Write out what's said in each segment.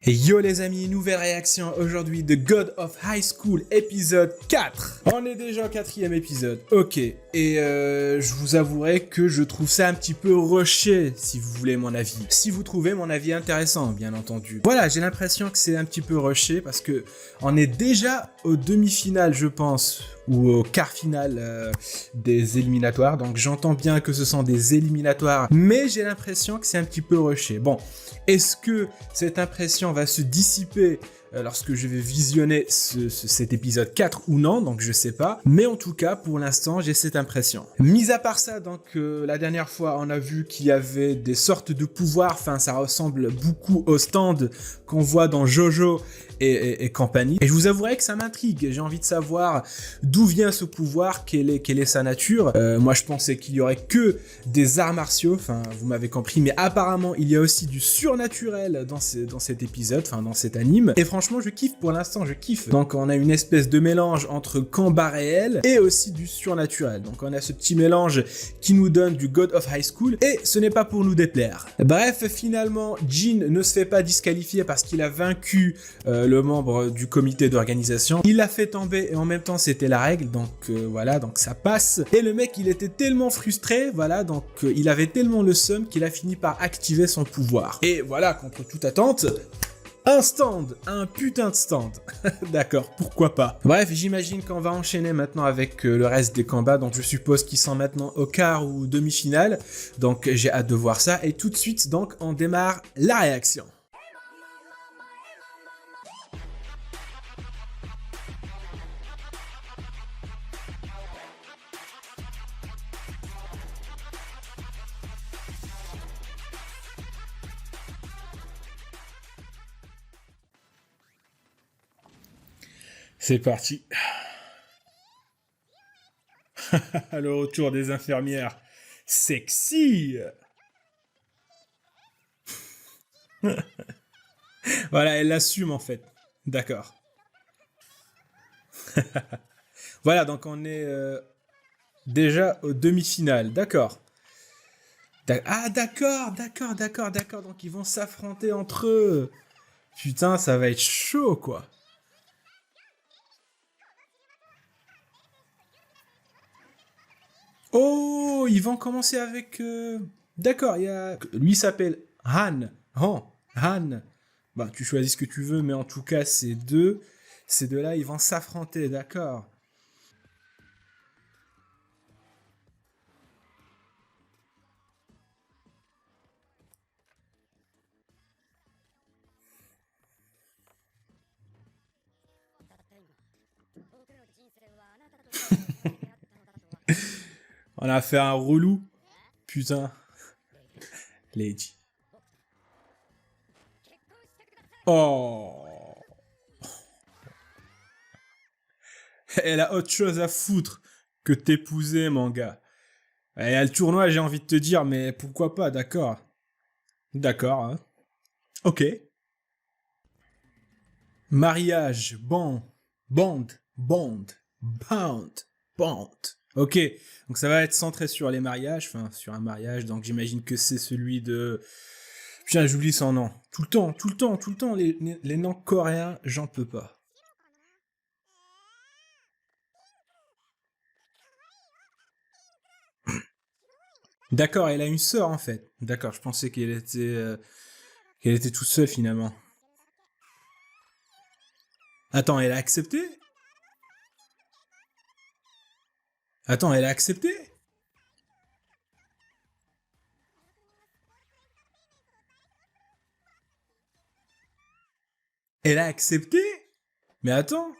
Et yo les amis, nouvelle réaction aujourd'hui de God of High School épisode 4. On est déjà au quatrième épisode, ok. Et je vous avouerai que je trouve ça un petit peu rushé, si vous voulez mon avis. Si vous trouvez mon avis intéressant, bien entendu. Voilà, j'ai l'impression que c'est un petit peu rushé parce que on est déjà aux demi-finales, je pense, ou au quart final des éliminatoires. Donc j'entends bien que ce sont des éliminatoires, mais j'ai l'impression que c'est un petit peu rushé. Bon, est-ce que cette impression va se dissiper lorsque je vais visionner cet épisode 4 ou non, donc je sais pas, mais en tout cas pour l'instant j'ai cette impression. Mis à part ça, donc la dernière fois on a vu qu'il y avait des sortes de pouvoirs, enfin ça ressemble beaucoup au stand qu'on voit dans Jojo et compagnie, et je vous avouerai que ça m'intrigue, j'ai envie de savoir d'où vient ce pouvoir, quelle est sa nature. Moi je pensais qu'il y aurait que des arts martiaux, enfin vous m'avez compris, mais apparemment il y a aussi du surnaturel dans cet épisode, enfin dans cet anime, et franchement je kiffe, pour l'instant je kiffe. Donc on a une espèce de mélange entre combat réel et aussi du surnaturel, donc on a ce petit mélange qui nous donne du God of High School, et ce n'est pas pour nous déplaire. Bref, finalement Jin ne se fait pas disqualifier parce qu'il a vaincu le membre du comité d'organisation, il l'a fait tomber et en même temps c'était la règle, donc voilà, donc ça passe. Et le mec il était tellement frustré, voilà, donc il avait tellement le seum qu'il a fini par activer son pouvoir. Et voilà, contre toute attente, un stand, un putain de stand. D'accord, pourquoi pas. Bref, j'imagine qu'on va enchaîner maintenant avec le reste des combats, donc je suppose qu'ils sont maintenant au quart ou demi-finale, donc j'ai hâte de voir ça, et tout de suite donc on démarre la réaction. C'est parti. Le retour des infirmières. Sexy. Voilà, elle l'assume en fait. D'accord. Voilà, donc on est déjà aux demi-finales. D'accord. Ah, d'accord. Donc ils vont s'affronter entre eux. Putain, ça va être chaud, quoi. Oh, ils vont commencer avec... D'accord, il y a... Lui s'appelle Han. Han. Bah, tu choisis ce que tu veux, mais en tout cas, ces deux-là, ils vont s'affronter, d'accord. On a fait un relou. Putain. Lady. Oh. Elle a autre chose à foutre que t'épouser, mon gars. Et à le tournoi, j'ai envie de te dire, mais pourquoi pas, d'accord. D'accord, hein. Ok. Mariage, bond, bond. Ok, donc ça va être centré sur les mariages, enfin sur un mariage, donc j'imagine que c'est celui de... Putain, j'oublie son nom. Tout le temps, les noms coréens, j'en peux pas. D'accord, elle a une sœur en fait. D'accord, je pensais qu'elle était toute seule finalement. Attends, elle a accepté? Attends, elle a accepté? Elle a accepté? Mais attends,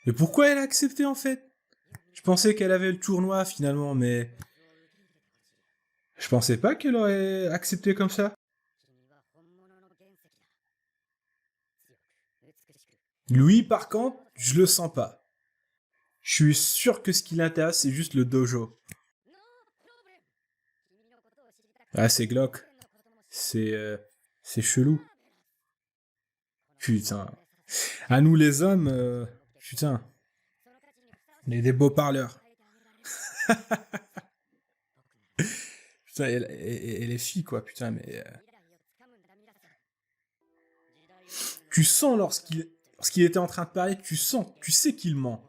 mais pourquoi elle a accepté en fait? Je pensais qu'elle avait le tournoi finalement, mais je pensais pas qu'elle aurait accepté comme ça. Lui, par contre, je le sens pas. Je suis sûr que ce qui l'intéresse, c'est juste le dojo. Ah, c'est glauque. C'est c'est chelou. Putain. À nous les hommes, putain, on est des beaux parleurs. Putain, et les filles, quoi, putain, mais... Tu sens lorsqu'il était en train de parler, tu sais qu'il ment.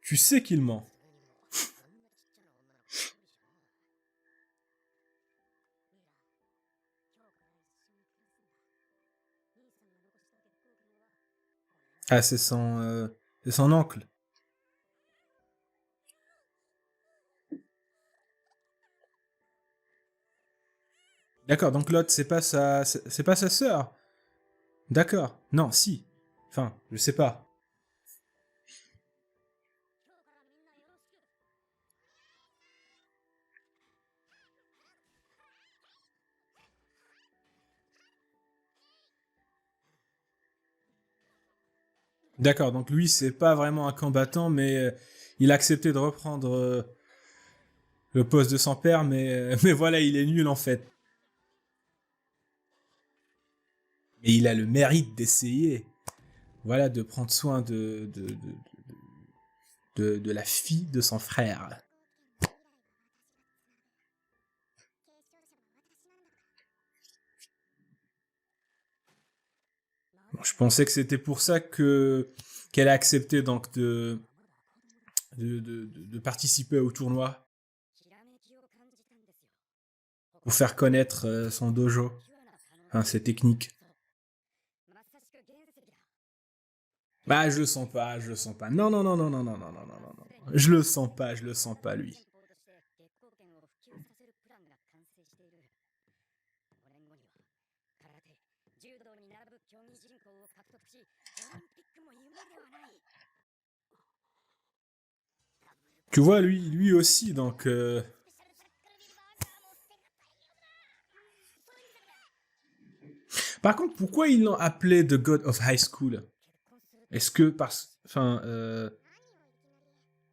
Tu sais qu'il ment. Ah, c'est son oncle. D'accord, donc l'autre, c'est pas sa sœur. D'accord. Non, si. Enfin, je sais pas. D'accord, donc lui, c'est pas vraiment un combattant, mais il a accepté de reprendre le poste de son père, mais voilà, il est nul en fait. Mais il a le mérite d'essayer. Voilà, de prendre soin de la fille de son frère. Bon, je pensais que c'était pour ça que qu'elle a accepté donc de participer au tournoi pour faire connaître son dojo, hein, ses techniques. Bah, je le sens pas, je le sens pas. Non, non, non, non, non, non, non, non, non, non, non. Je le sens pas, lui. Tu vois, lui aussi, donc. Par contre, pourquoi ils l'ont appelé The God of High School? Est-ce que enfin,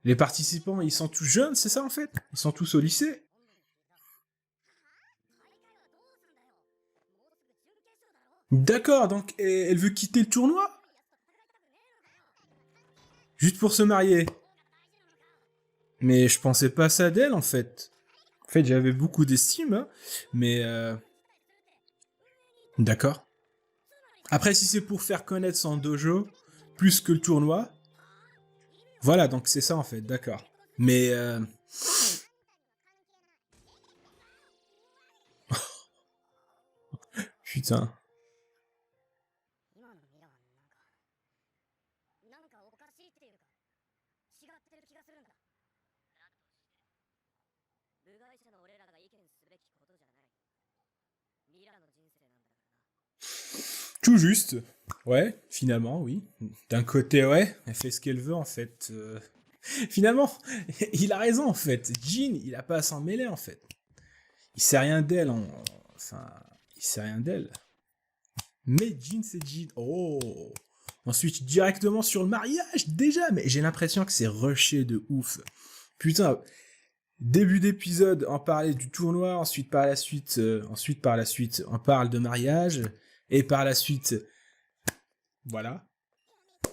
les participants, ils sont tous jeunes, c'est ça en fait? Ils sont tous au lycée? D'accord, donc elle veut quitter le tournoi juste pour se marier. Mais je pensais pas ça d'elle en fait. En fait, j'avais beaucoup d'estime, hein, mais d'accord. Après, si c'est pour faire connaître son dojo plus que le tournoi, voilà, donc c'est ça en fait, d'accord. Mais putain. Tout juste. Ouais, finalement, oui. D'un côté, ouais, elle fait ce qu'elle veut en fait. Finalement, il a raison en fait. Jean, il a pas à s'en mêler en fait. Il sait rien d'elle. Enfin, il sait rien d'elle. Mais Jean, c'est Jean. Oh. Ensuite, directement sur le mariage, déjà. Mais j'ai l'impression que c'est rushé de ouf. Putain, début d'épisode, on parlait du tournoi. Ensuite par la suite, on parle de mariage. Et par la suite, voilà.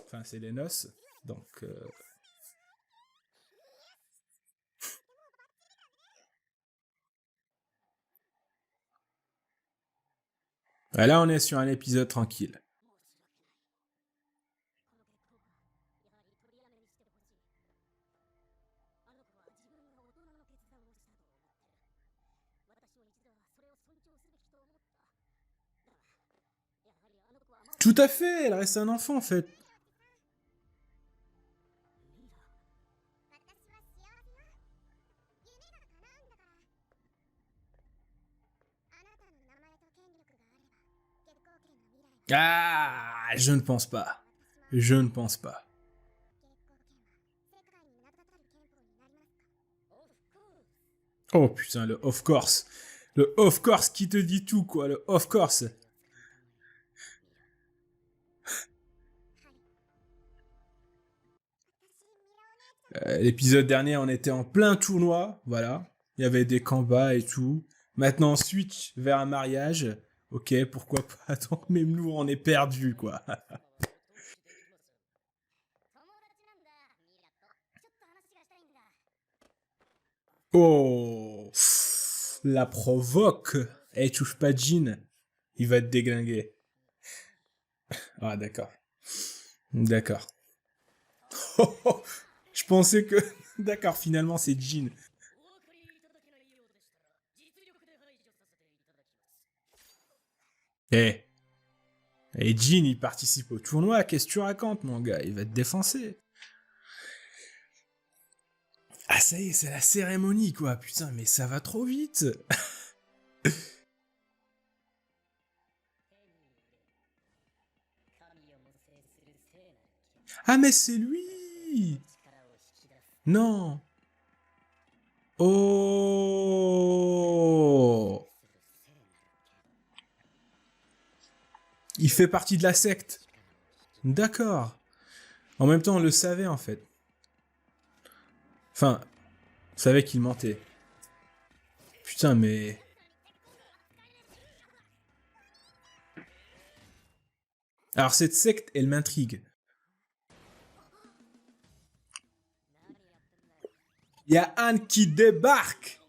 Enfin, c'est les noces. Donc, là, on est sur un épisode tranquille. Tout à fait, elle reste un enfant en fait. Ah, je ne pense pas. Je ne pense pas. Oh putain, le of course. Le of course qui te dit tout, quoi. Le of course. L'épisode dernier, on était en plein tournoi. Voilà. Il y avait des combats et tout. Maintenant, on switch vers un mariage. Ok, pourquoi pas. Donc, même nous, on est perdus, quoi. Oh, la provoque. Eh, touche pas Jean. Il va te déglinguer. Ah, d'accord. D'accord. Oh, oh, je pensais que... D'accord, finalement, c'est Jin. Eh, et Jin, il participe au tournoi. Qu'est-ce que tu racontes, mon gars? Il va te défoncer. Ah, ça y est, c'est la cérémonie, quoi. Putain, mais ça va trop vite. Ah, mais c'est lui. Non. Oh. Il fait partie de la secte. D'accord. En même temps, on le savait, en fait. Enfin, on savait qu'il mentait. Putain, mais... Alors, cette secte, elle m'intrigue. Il y a Anne qui débarque.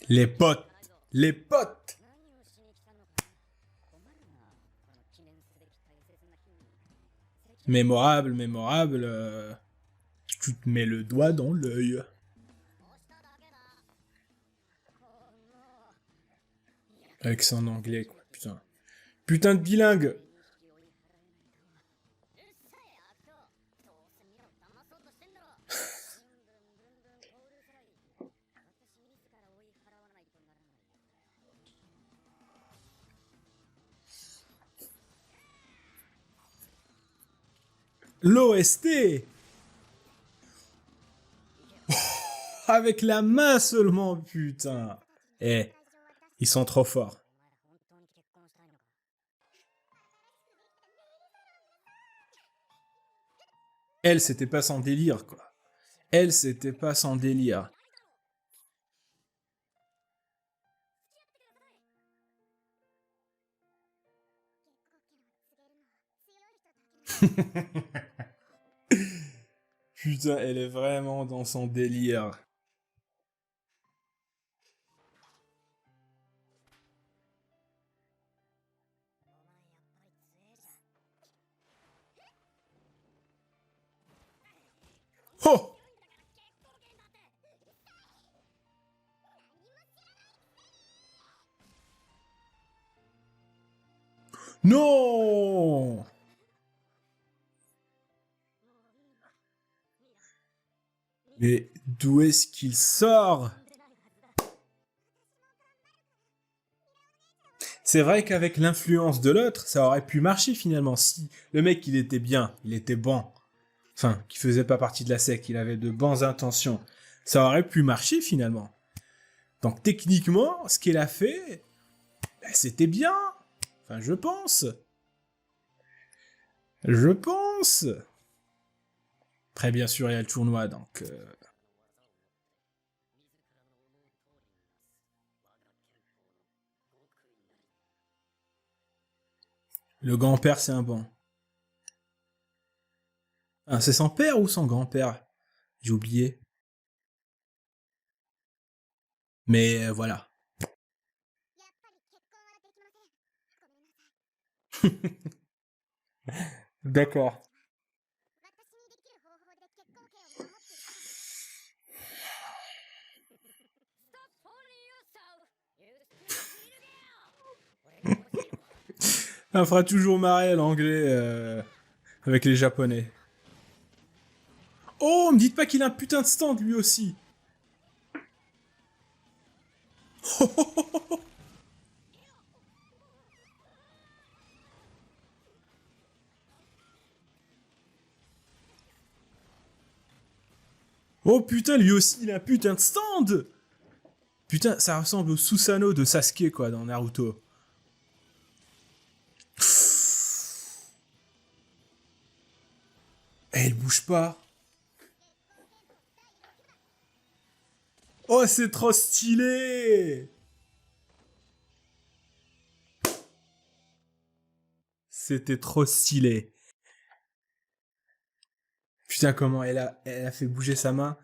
Les potes. Les potes. Mémorable, mémorable. Tu te mets le doigt dans l'œil. Avec son anglais, quoi. Putain. Putain de bilingue. L'OST. Avec la main seulement, putain. Eh, ils sont trop forts. Elle, c'était pas son délire, quoi. Elle, c'était pas son délire. Putain, elle est vraiment dans son délire. Oh! Non! Mais d'où est-ce qu'il sort? C'est vrai qu'avec l'influence de l'autre, ça aurait pu marcher finalement. Si le mec, il était bien, il était bon, enfin, qui faisait pas partie de la secte, il avait de bonnes intentions, ça aurait pu marcher finalement. Donc techniquement, ce qu'elle a fait, ben, c'était bien. Enfin, je pense. Je pense. Après, bien sûr, il y a le tournoi, donc... Le grand-père, c'est un bon. Ah, c'est son père ou son grand-père? J'ai oublié. Mais voilà. D'accord. Ça fera toujours marrer l'anglais avec les japonais. Oh, me dites pas qu'il a un putain de stand lui aussi. Oh putain, lui aussi il a un putain de stand. Putain, ça ressemble au Susanoo de Sasuke quoi dans Naruto. Eh, il bouge pas. Oh, c'est trop stylé. C'était trop stylé. Putain, comment elle a fait bouger sa main.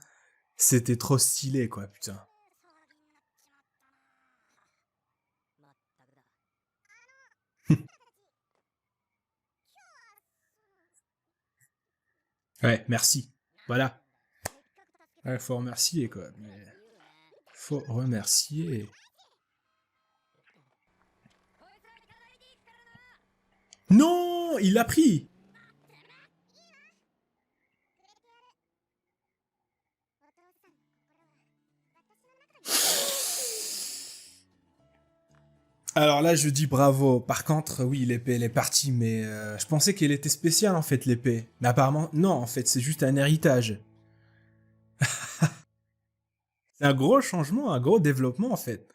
C'était trop stylé, quoi, putain. Ouais, merci. Voilà. Ouais, faut remercier, quoi. Mais faut remercier. Non, il l'a pris. Alors là, je dis bravo. Par contre, oui, l'épée, elle est partie, mais je pensais qu'elle était spéciale, en fait, l'épée. Mais apparemment, non, en fait, c'est juste un héritage. C'est un gros changement, un gros développement, en fait.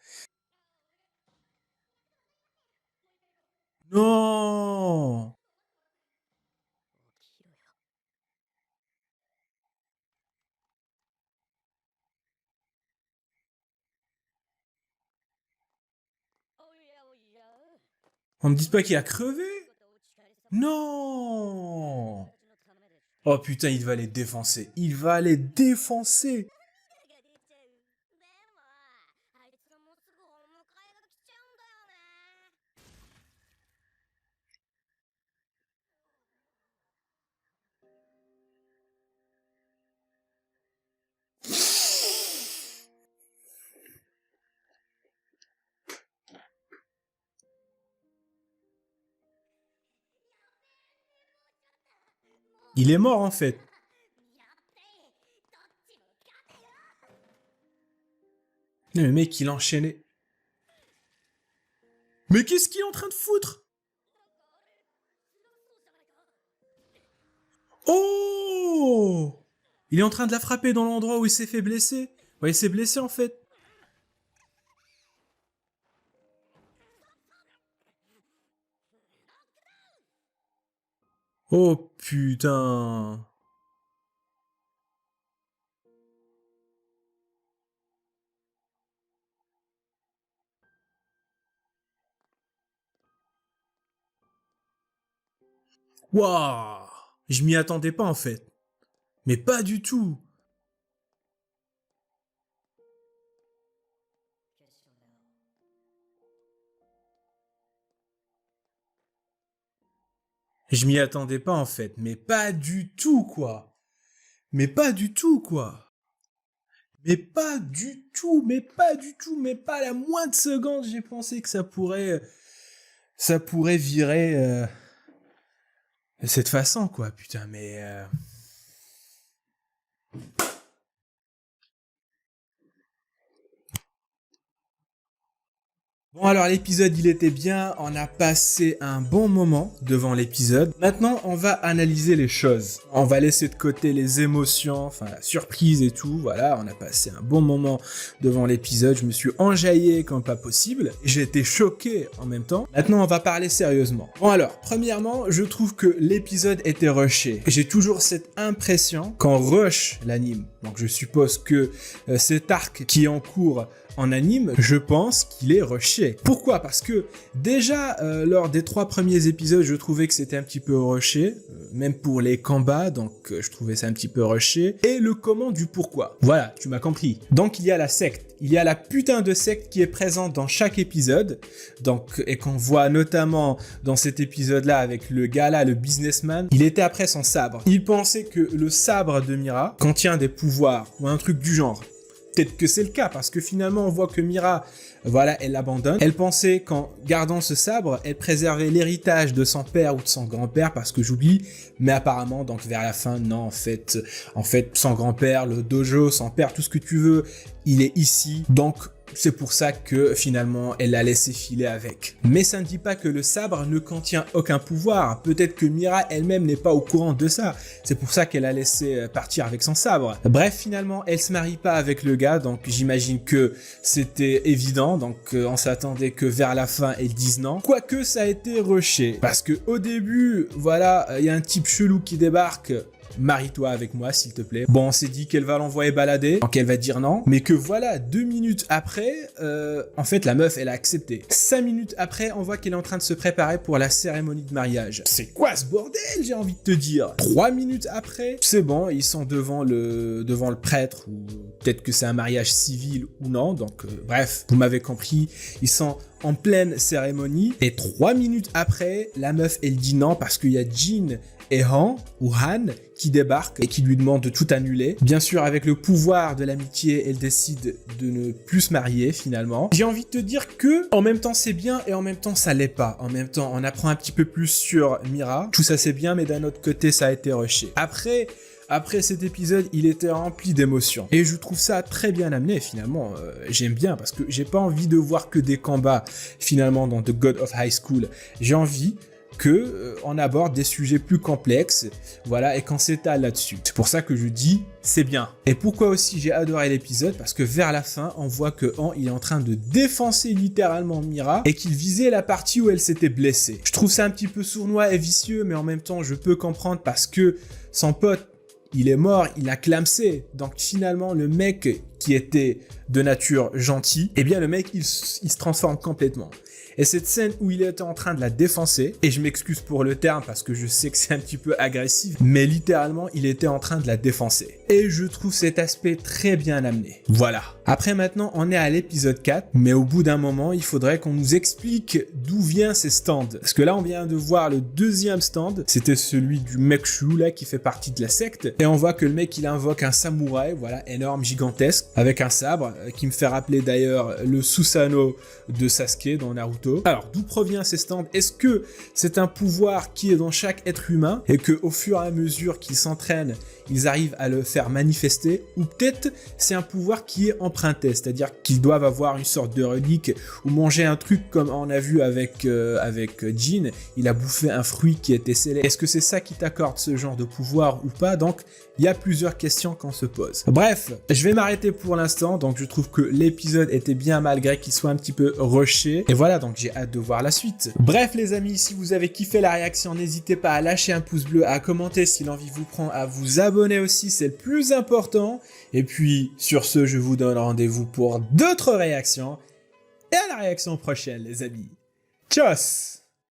Non. On me dit pas qu'il a crevé. Non. Oh putain, il va les défoncer. Il va les défoncer. Il est mort, en fait. Le mec, il a enchaîné. Mais qu'est-ce qu'il est en train de foutre? Oh! Il est en train de la frapper dans l'endroit où il s'est fait blesser. Ouais, il s'est blessé, en fait. Oh putain. Waouh. Je m'y attendais pas, en fait. Mais pas du tout. Je m'y attendais pas, en fait. Mais pas du tout, quoi. Mais pas du tout, quoi. Mais pas du tout, mais pas du tout, mais pas la moindre seconde, j'ai pensé que ça pourrait virer de cette façon, quoi, putain, mais... Bon alors l'épisode il était bien, on a passé un bon moment devant l'épisode. Maintenant on va analyser les choses. On va laisser de côté les émotions, enfin la surprise et tout. Voilà, on a passé un bon moment devant l'épisode. Je me suis enjaillé comme pas possible. J'ai été choqué en même temps. Maintenant on va parler sérieusement. Bon alors, premièrement, je trouve que l'épisode était rushé. J'ai toujours cette impression qu'on rush l'anime. Donc je suppose que cet arc qui est en cours en anime, je pense qu'il est rushé. Pourquoi? Parce que déjà, lors des 3 premiers épisodes, je trouvais que c'était un petit peu rushé, même pour les combats, donc je trouvais ça un petit peu rushé. Et le comment du pourquoi. Voilà, tu m'as compris. Donc il y a la secte. Il y a la putain de secte qui est présente dans chaque épisode, donc, et qu'on voit notamment dans cet épisode-là avec le gars là, le businessman. Il était après son sabre. Il pensait que le sabre de Mira contient des pouvoirs, ou un truc du genre. Peut-être que c'est le cas, parce que finalement, on voit que Mira, voilà, elle l'abandonne. Elle pensait qu'en gardant ce sabre, elle préservait l'héritage de son père ou de son grand-père, parce que j'oublie, mais apparemment, donc vers la fin, non, en fait, son grand-père, le dojo, son père, tout ce que tu veux, il est ici, donc... C'est pour ça que finalement elle l'a laissé filer avec. Mais ça ne dit pas que le sabre ne contient aucun pouvoir. Peut-être que Mira elle-même n'est pas au courant de ça. C'est pour ça qu'elle a laissé partir avec son sabre. Bref, finalement elle se marie pas avec le gars, donc j'imagine que c'était évident. Donc on s'attendait que vers la fin elle dise non. Quoique ça a été rushé. Parce que au début, voilà, il y a un type chelou qui débarque. marie-toi avec moi s'il te plaît. Bon, on s'est dit qu'elle va l'envoyer balader, donc elle va dire non, mais que voilà, 2 minutes après, en fait la meuf elle a accepté. 5 minutes après, on voit qu'elle est en train de se préparer pour la cérémonie de mariage. C'est quoi ce bordel, j'ai envie de te dire. 3 minutes après, c'est bon, ils sont devant le prêtre, ou peut-être que c'est un mariage civil ou non, donc bref, vous m'avez compris, ils sont en pleine cérémonie, et 3 minutes après, la meuf elle dit non parce qu'il y a Jin et Han qui débarquent et qui lui demandent de tout annuler. Bien sûr, avec le pouvoir de l'amitié, elle décide de ne plus se marier finalement. J'ai envie de te dire que en même temps c'est bien et en même temps ça l'est pas. En même temps, on apprend un petit peu plus sur Mira. Tout ça c'est bien, mais d'un autre côté ça a été rushé. Après cet épisode, il était rempli d'émotions. Et je trouve ça très bien amené finalement. J'aime bien parce que j'ai pas envie de voir que des combats finalement dans The God of High School. J'ai envie que on aborde des sujets plus complexes, voilà, et qu'on s'étale là-dessus. C'est pour ça que je dis c'est bien. Et pourquoi aussi j'ai adoré l'épisode, parce que vers la fin, on voit que Han il est en train de défoncer littéralement Mira et qu'il visait la partie où elle s'était blessée. Je trouve ça un petit peu sournois et vicieux, mais en même temps je peux comprendre parce que son pote il est mort, il a clamsé. Donc finalement, le mec qui était de nature gentil, eh bien le mec il se transforme complètement. Et cette scène où il était en train de la défoncer, et je m'excuse pour le terme parce que je sais que c'est un petit peu agressif, mais littéralement il était en train de la défoncer. Et je trouve cet aspect très bien amené. Voilà. Après maintenant on est à l'épisode 4, mais au bout d'un moment il faudrait qu'on nous explique d'où viennent ces stands. Parce que là on vient de voir le deuxième stand, c'était celui du mec chelou là qui fait partie de la secte. Et on voit que le mec il invoque un samouraï, voilà, énorme, gigantesque, avec un sabre, qui me fait rappeler d'ailleurs le Susanoo de Sasuke dans Naruto. Alors, d'où provient ces stands? Est-ce que c'est un pouvoir qui est dans chaque être humain et que au fur et à mesure qu'ils s'entraînent, ils arrivent à le faire manifester? Ou peut-être c'est un pouvoir qui est emprunté, c'est-à-dire qu'ils doivent avoir une sorte de relique ou manger un truc comme on a vu avec Jin, il a bouffé un fruit qui était scellé. Est-ce que c'est ça qui t'accorde ce genre de pouvoir ou pas? Donc, il y a plusieurs questions qu'on se pose. Bref, je vais m'arrêter pour l'instant, donc je trouve que l'épisode était bien malgré qu'il soit un petit peu rushé. Et voilà, donc j'ai hâte de voir la suite. Bref les amis, si vous avez kiffé la réaction, n'hésitez pas à lâcher un pouce bleu, à commenter si l'envie vous prend, à vous abonner aussi, c'est le plus important. Et puis sur ce, je vous donne rendez-vous pour d'autres réactions. Et à la réaction prochaine les amis. Tchuss!